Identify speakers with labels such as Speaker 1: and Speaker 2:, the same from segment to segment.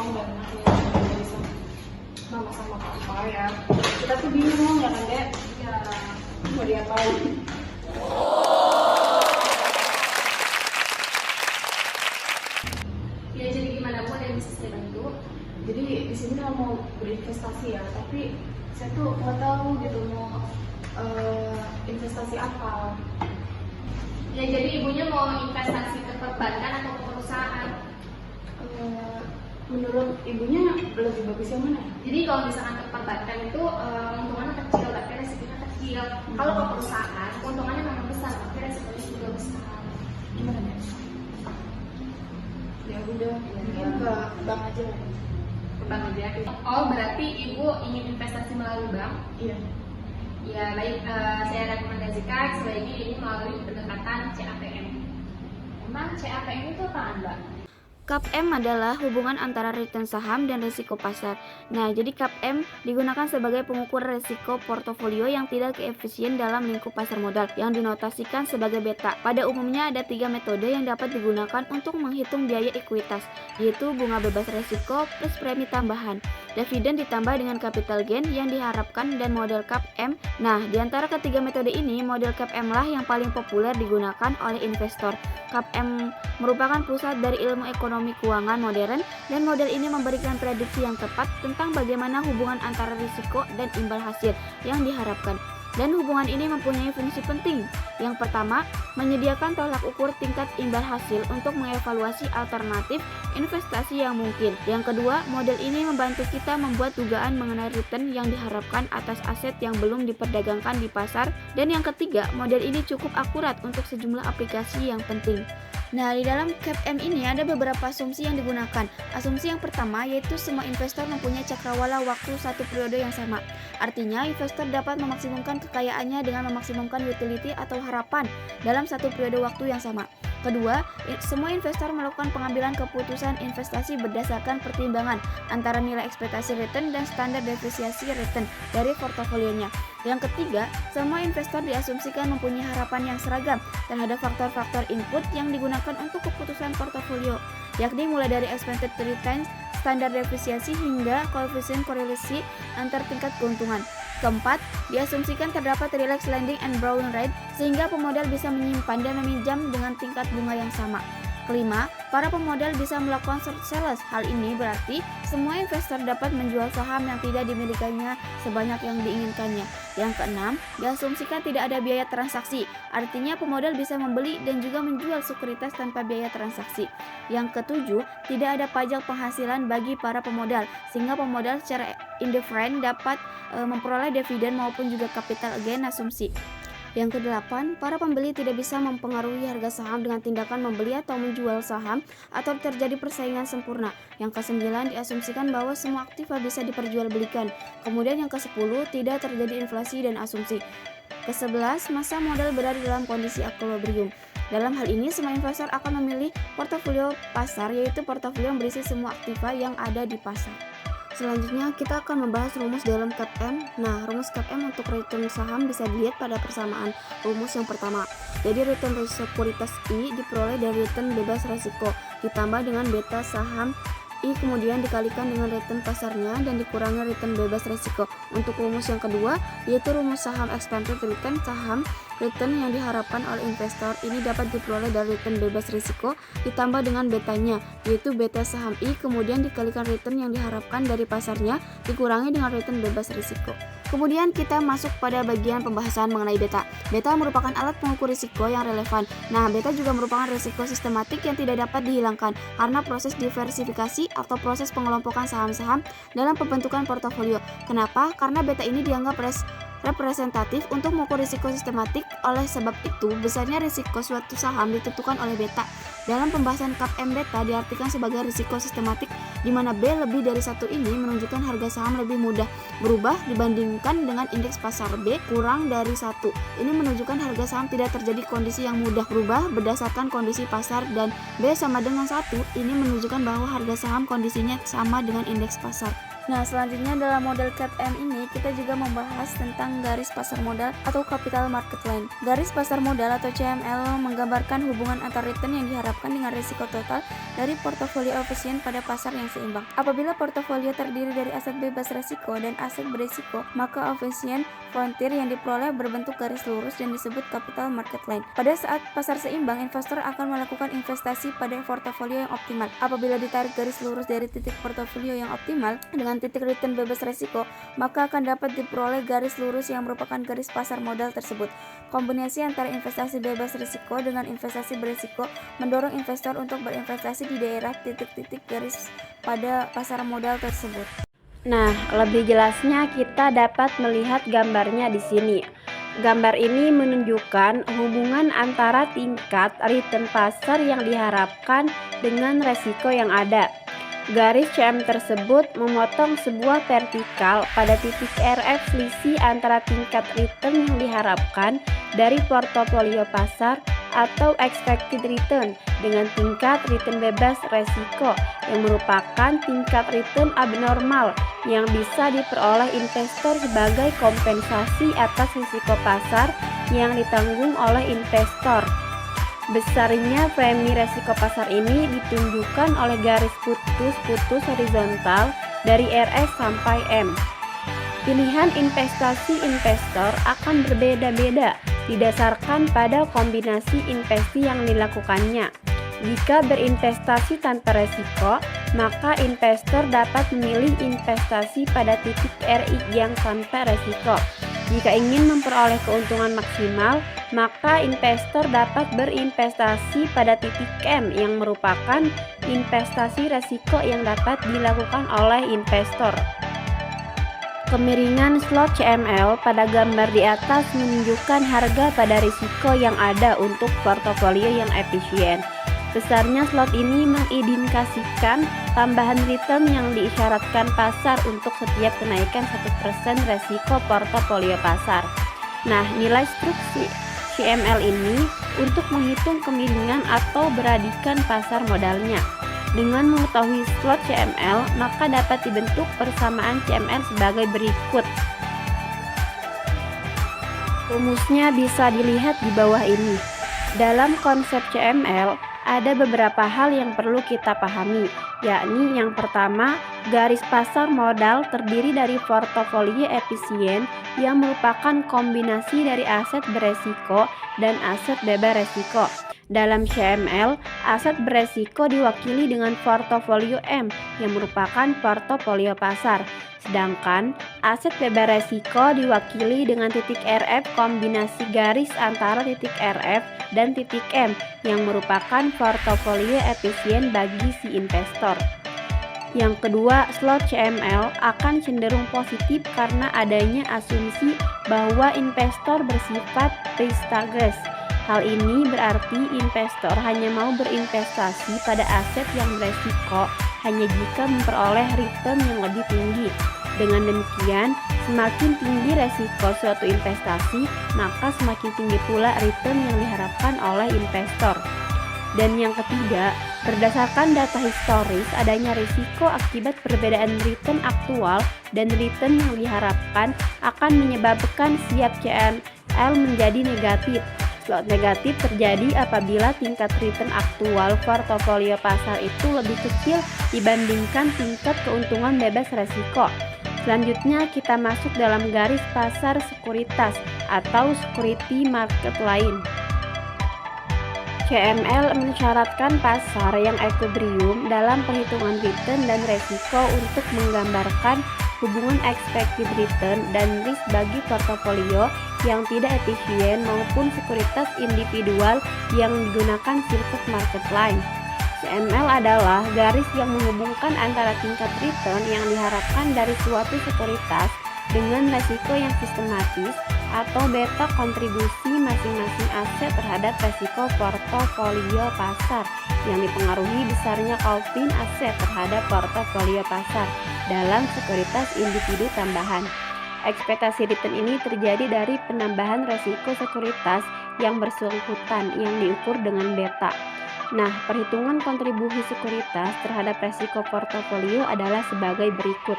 Speaker 1: tolong dan aku bisa sama papa ya. Kita tuh bingung ya kan Dek? Ya, mau diapain?
Speaker 2: Ya jadi gimana Bu, ada yang bisa saya bantu?
Speaker 1: Jadi di sini kalau mau berinvestasi ya, tapi saya tuh nggak tahu gitu mau investasi apa.
Speaker 2: Ya jadi ibunya mau investasi ke perbankan atau ke perusahaan?
Speaker 1: Menurut ibunya lebih bagus yang mana?
Speaker 2: Jadi kalau misalkan ke perbankan itu keuntungannya kecil tapi resikonya kecil. Kalau ke perusahaan keuntungannya memang besar tapi resikonya juga besar.
Speaker 1: Gimana Dek? Ya udah, mungkin ke bank aja.
Speaker 2: Ke bank aja. Oh berarti ibu ingin investasi melalui bank?
Speaker 1: Iya.
Speaker 2: Ya baik, saya rekomendasikan sebaiknya ini melalui pendekatan CAPM. Memang CAPM itu apaan Mbak?
Speaker 3: CAPM adalah hubungan antara return saham dan risiko pasar. Nah, jadi CAPM digunakan sebagai pengukur risiko portofolio yang tidak efisien dalam lingkup pasar modal yang dinotasikan sebagai beta. Pada umumnya ada 3 metode yang dapat digunakan untuk menghitung biaya ekuitas, yaitu bunga bebas risiko plus premi tambahan, dividen ditambah dengan capital gain yang diharapkan, dan model CAPM. Nah, di antara ketiga metode ini, model CAPM lah yang paling populer digunakan oleh investor. CAPM merupakan pusat dari ilmu ekonomi keuangan modern, dan model ini memberikan prediksi yang tepat tentang bagaimana hubungan antara risiko dan imbal hasil yang diharapkan. Dan hubungan ini mempunyai fungsi penting. Yang pertama, menyediakan tolak ukur tingkat imbal hasil untuk mengevaluasi alternatif investasi yang mungkin. Yang kedua, model ini membantu kita membuat dugaan mengenai return yang diharapkan atas aset yang belum diperdagangkan di pasar. Dan yang ketiga, model ini cukup akurat untuk sejumlah aplikasi yang penting. Nah, di dalam CAPM ini ada beberapa asumsi yang digunakan. Asumsi yang pertama yaitu semua investor mempunyai cakrawala waktu satu periode yang sama. Artinya, investor dapat memaksimumkan kekayaannya dengan memaksimumkan utility atau harapan dalam satu periode waktu yang sama. Kedua, semua investor melakukan pengambilan keputusan investasi berdasarkan pertimbangan antara nilai ekspektasi return dan standar depresiasi return dari portofolionya. Yang ketiga, semua investor diasumsikan mempunyai harapan yang seragam terhadap faktor-faktor input yang digunakan untuk keputusan portofolio, yakni mulai dari expected returns, standar depresiasi hingga koefisien korelasi antar tingkat keuntungan. Keempat, diasumsikan terdapat relax lending and borrowing rate sehingga pemodal bisa menyimpan dan meminjam dengan tingkat bunga yang sama. Kelima, para pemodal bisa melakukan short sales. Hal ini berarti semua investor dapat menjual saham yang tidak dimilikinya sebanyak yang diinginkannya. Yang keenam, diasumsikan tidak ada biaya transaksi. Artinya pemodal bisa membeli dan juga menjual sekuritas tanpa biaya transaksi. Yang ketujuh, tidak ada pajak penghasilan bagi para pemodal, sehingga pemodal secara indifferent dapat memperoleh dividen maupun juga capital gain asumsi. Yang kedelapan, para pembeli tidak bisa mempengaruhi harga saham dengan tindakan membeli atau menjual saham atau terjadi persaingan sempurna. Yang kesembilan, diasumsikan bahwa semua aktiva bisa diperjualbelikan. Kemudian yang kesepuluh, tidak terjadi inflasi dan asumsi. Kesebelas, masa modal berada dalam kondisi equilibrium. Dalam hal ini, semua investor akan memilih portofolio pasar, yaitu portofolio yang berisi semua aktiva yang ada di pasar. Selanjutnya kita akan membahas rumus dalam CAPM. Nah, rumus CAPM untuk return saham bisa dilihat pada persamaan rumus yang pertama. Jadi return sekuritas I diperoleh dari return bebas risiko ditambah dengan beta saham I kemudian dikalikan dengan return pasarnya dan dikurangi return bebas risiko. Untuk rumus yang kedua yaitu rumus saham expected return, saham return yang diharapkan oleh investor ini dapat diperoleh dari return bebas risiko ditambah dengan betanya, yaitu beta saham I kemudian dikalikan return yang diharapkan dari pasarnya dikurangi dengan return bebas risiko. Kemudian kita masuk pada bagian pembahasan mengenai beta. Beta merupakan alat pengukur risiko yang relevan. Nah, beta juga merupakan risiko sistematik yang tidak dapat dihilangkan karena proses diversifikasi atau proses pengelompokan saham-saham dalam pembentukan portofolio. Kenapa? Karena beta ini dianggap representatif untuk mengukur risiko sistematik. Oleh sebab itu, besarnya risiko suatu saham ditentukan oleh beta. Dalam pembahasan CAPM, beta diartikan sebagai risiko sistematik di mana B lebih dari 1 ini menunjukkan harga saham lebih mudah berubah dibandingkan dengan indeks pasar. B kurang dari 1 ini menunjukkan harga saham tidak terjadi kondisi yang mudah berubah berdasarkan kondisi pasar, dan B sama dengan 1 ini menunjukkan bahwa harga saham kondisinya sama dengan indeks pasar. Nah, selanjutnya dalam model CAPM ini kita juga membahas tentang garis pasar modal atau capital market line. Garis pasar modal atau CML menggambarkan hubungan antara return yang diharapkan dengan risiko total dari portofolio efisien pada pasar yang seimbang. Apabila portofolio terdiri dari aset bebas risiko dan aset berisiko, maka efisien frontier yang diperoleh berbentuk garis lurus dan disebut capital market line. Pada saat pasar seimbang, investor akan melakukan investasi pada portofolio yang optimal. Apabila ditarik garis lurus dari titik portofolio yang optimal dengan titik return bebas risiko, maka akan dapat diperoleh garis lurus yang merupakan garis pasar modal tersebut. Kombinasi antara investasi bebas risiko dengan investasi berisiko mendorong investor untuk berinvestasi di daerah titik-titik garis pada pasar modal tersebut.
Speaker 4: Nah, lebih jelasnya kita dapat melihat gambarnya di sini. Gambar ini menunjukkan hubungan antara tingkat return pasar yang diharapkan dengan resiko yang ada. Garis CM tersebut memotong sebuah vertikal pada titik RF selisih antara tingkat return yang diharapkan dari portofolio pasar atau expected return dengan tingkat return bebas resiko yang merupakan tingkat return abnormal yang bisa diperoleh investor sebagai kompensasi atas risiko pasar yang ditanggung oleh investor. Besarnya premi resiko pasar ini ditunjukkan oleh garis putus-putus horizontal dari RS sampai M. Pilihan investasi investor akan berbeda-beda didasarkan pada kombinasi investasi yang dilakukannya. Jika berinvestasi tanpa resiko, maka investor dapat memilih investasi pada titik RI yang tanpa resiko. Jika ingin memperoleh keuntungan maksimal, maka investor dapat berinvestasi pada titik M yang merupakan investasi resiko yang dapat dilakukan oleh investor. Kemiringan slot CML pada gambar di atas menunjukkan harga pada risiko yang ada untuk portofolio yang efisien. Besarnya slot ini mengindikasikan tambahan return yang diisyaratkan pasar untuk setiap kenaikan 1% resiko portofolio pasar. Nah, nilai struktur CML ini untuk menghitung kemiringan atau beradikan pasar modalnya. Dengan mengetahui slot CML, maka dapat dibentuk persamaan CML sebagai berikut. Rumusnya bisa dilihat di bawah ini. Dalam konsep CML, ada beberapa hal yang perlu kita pahami, yakni yang pertama, garis pasar modal terdiri dari portofolio efisien yang merupakan kombinasi dari aset beresiko dan aset bebas resiko. Dalam CML, aset beresiko diwakili dengan portofolio M yang merupakan portofolio pasar, sedangkan aset bebas resiko diwakili dengan titik RF kombinasi garis antara titik RF dan titik M yang merupakan portofolio efisien bagi si investor. Yang kedua, slot CML akan cenderung positif karena adanya asumsi bahwa investor bersifat risk target. Hal ini berarti investor hanya mau berinvestasi pada aset yang beresiko hanya jika memperoleh return yang lebih tinggi. Dengan demikian, semakin tinggi resiko suatu investasi, maka semakin tinggi pula return yang diharapkan oleh investor. Dan yang ketiga, berdasarkan data historis, adanya risiko akibat perbedaan return aktual dan return yang diharapkan akan menyebabkan siap CML menjadi negatif. Slot negatif terjadi apabila tingkat return aktual portofolio pasar itu lebih kecil dibandingkan tingkat keuntungan bebas resiko. Selanjutnya kita masuk dalam garis pasar sekuritas atau security market line. CML mensyaratkan pasar yang equilibrium dalam perhitungan return dan resiko untuk menggambarkan hubungan expected return dan risk bagi portofolio yang tidak efisien maupun sekuritas individual yang digunakan circuit market line. CML adalah garis yang menghubungkan antara tingkat return yang diharapkan dari suatu sekuritas dengan resiko yang sistematis atau beta kontribusi masing-masing aset terhadap resiko portofolio pasar yang dipengaruhi besarnya kaupin aset terhadap portofolio pasar dalam sekuritas individu tambahan. Ekspektasi return ini terjadi dari penambahan resiko sekuritas yang bersangkutan yang diukur dengan beta. Nah, perhitungan kontribusi sekuritas terhadap resiko portofolio adalah sebagai berikut.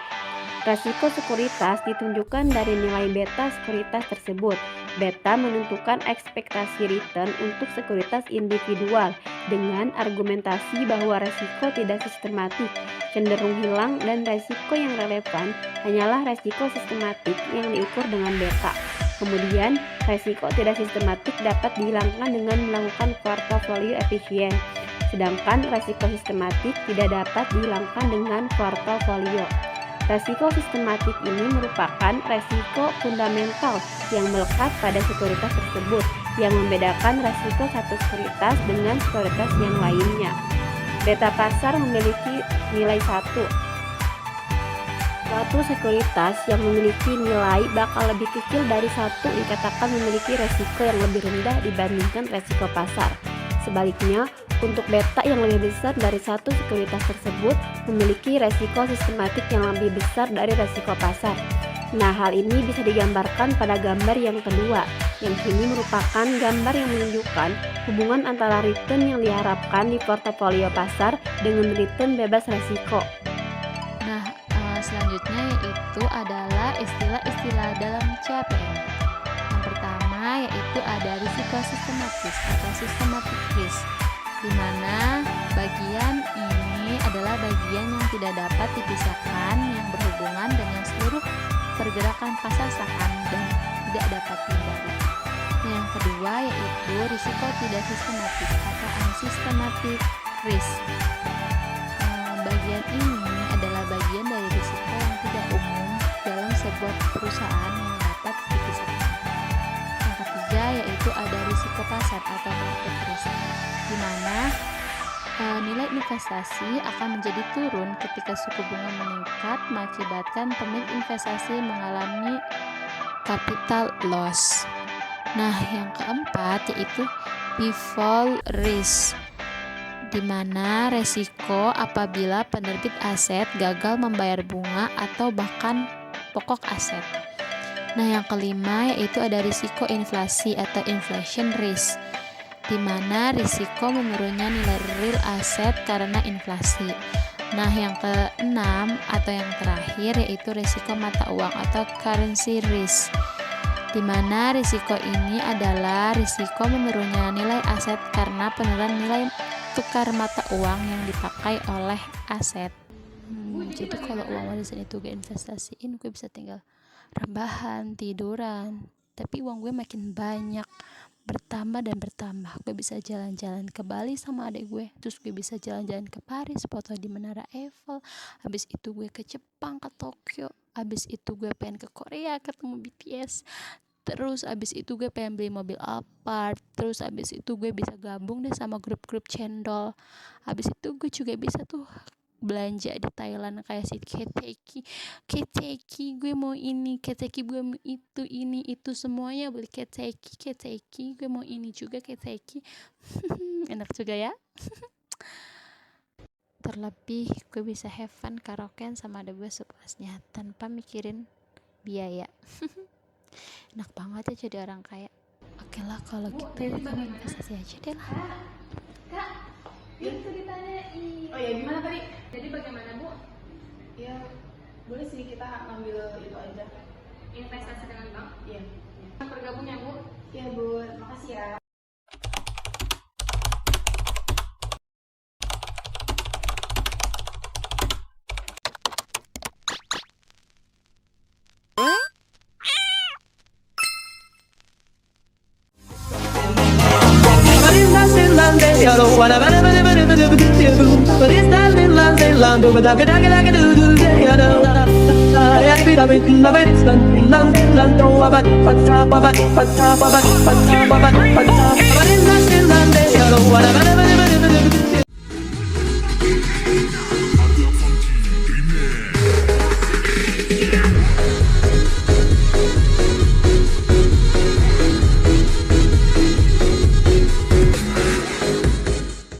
Speaker 4: Resiko sekuritas ditunjukkan dari nilai beta sekuritas tersebut. Beta menentukan ekspektasi return untuk sekuritas individual dengan argumentasi bahwa resiko tidak sistematik, cenderung hilang, dan resiko yang relevan hanyalah resiko sistematik yang diukur dengan beta. Kemudian, resiko tidak sistematik dapat dihilangkan dengan melakukan portofolio efisien, sedangkan resiko sistematik tidak dapat dihilangkan dengan portofolio. Resiko sistematik ini merupakan resiko fundamental yang melekat pada sekuritas tersebut, yang membedakan resiko satu sekuritas dengan sekuritas yang lainnya. Beta pasar memiliki nilai 1. Suatu sekuritas yang memiliki nilai bakal lebih kecil dari 1 dikatakan memiliki resiko yang lebih rendah dibandingkan resiko pasar. Sebaliknya, untuk beta yang lebih besar dari satu sekuritas tersebut memiliki resiko sistematik yang lebih besar dari resiko pasar. Nah, hal ini bisa digambarkan pada gambar yang kedua, yang ini merupakan gambar yang menunjukkan hubungan antara return yang diharapkan di portofolio pasar dengan return bebas resiko.
Speaker 5: Nah, selanjutnya yaitu adalah istilah-istilah dalam CPM. Yang pertama yaitu ada risiko sistematis atau systematic risk, di mana bagian ini adalah bagian yang tidak dapat dipisahkan yang berhubungan dengan seluruh pergerakan pasar saham dan tidak dapat dihindari. Yang kedua yaitu risiko tidak sistematik atau unsystematic risk. Bagian ini adalah bagian dari risiko yang tidak umum dalam sebuah perusahaan yang dapat dipisahkan. Yang ketiga yaitu ada risiko pasar atau market risk, di mana nilai investasi akan menjadi turun ketika suku bunga meningkat mengakibatkan pemilik investasi mengalami capital loss. Nah, yang keempat yaitu default risk, di mana resiko apabila penerbit aset gagal membayar bunga atau bahkan pokok aset. Nah, yang kelima yaitu ada risiko inflasi atau inflation risk, di mana risiko menurunnya nilai real aset karena inflasi. Nah, yang keenam atau yang terakhir yaitu risiko mata uang atau currency risk, di mana risiko ini adalah risiko menurunnya nilai aset karena penurunan nilai tukar mata uang yang dipakai oleh aset. Jadi kalau uang warisan itu gue investasiin, gue bisa tinggal rebahan, tiduran, tapi uang gue makin banyak, bertambah dan bertambah. Gue bisa jalan-jalan ke Bali sama adik gue, terus gue bisa jalan-jalan ke Paris, foto di Menara Eiffel, habis itu gue ke Jepang, ke Tokyo, habis itu gue pengen ke Korea ketemu BTS, terus abis itu gue pengen beli mobil Alphard, terus abis itu gue bisa gabung deh sama grup-grup cendol, abis itu gue juga bisa tuh belanja di Thailand kayak si Keteki gue mau ini, Keteki gue mau itu, ini itu semuanya beli Keteki gue mau ini juga Keteki. Enak juga ya. Terlebih gue bisa have fun karaokean sama ada gue sepuasnya tanpa mikirin biaya. Enak banget ya jadi orang kaya. Oke lah kalau gitu kamu investasi aja deh lah.
Speaker 2: Kak, itu ditanyain.
Speaker 1: Oh ya, gimana tadi?
Speaker 2: Jadi bagaimana Bu?
Speaker 1: Ya, boleh sih kita ngambil itu aja.
Speaker 2: Investasi dengan bank?
Speaker 1: Iya.
Speaker 2: Bergabung ya Bu?
Speaker 1: Iya Bu, makasih ya.
Speaker 6: You don't wanna but it's that little land over the do you know I be the bit of it land over but it's not in land you don't wanna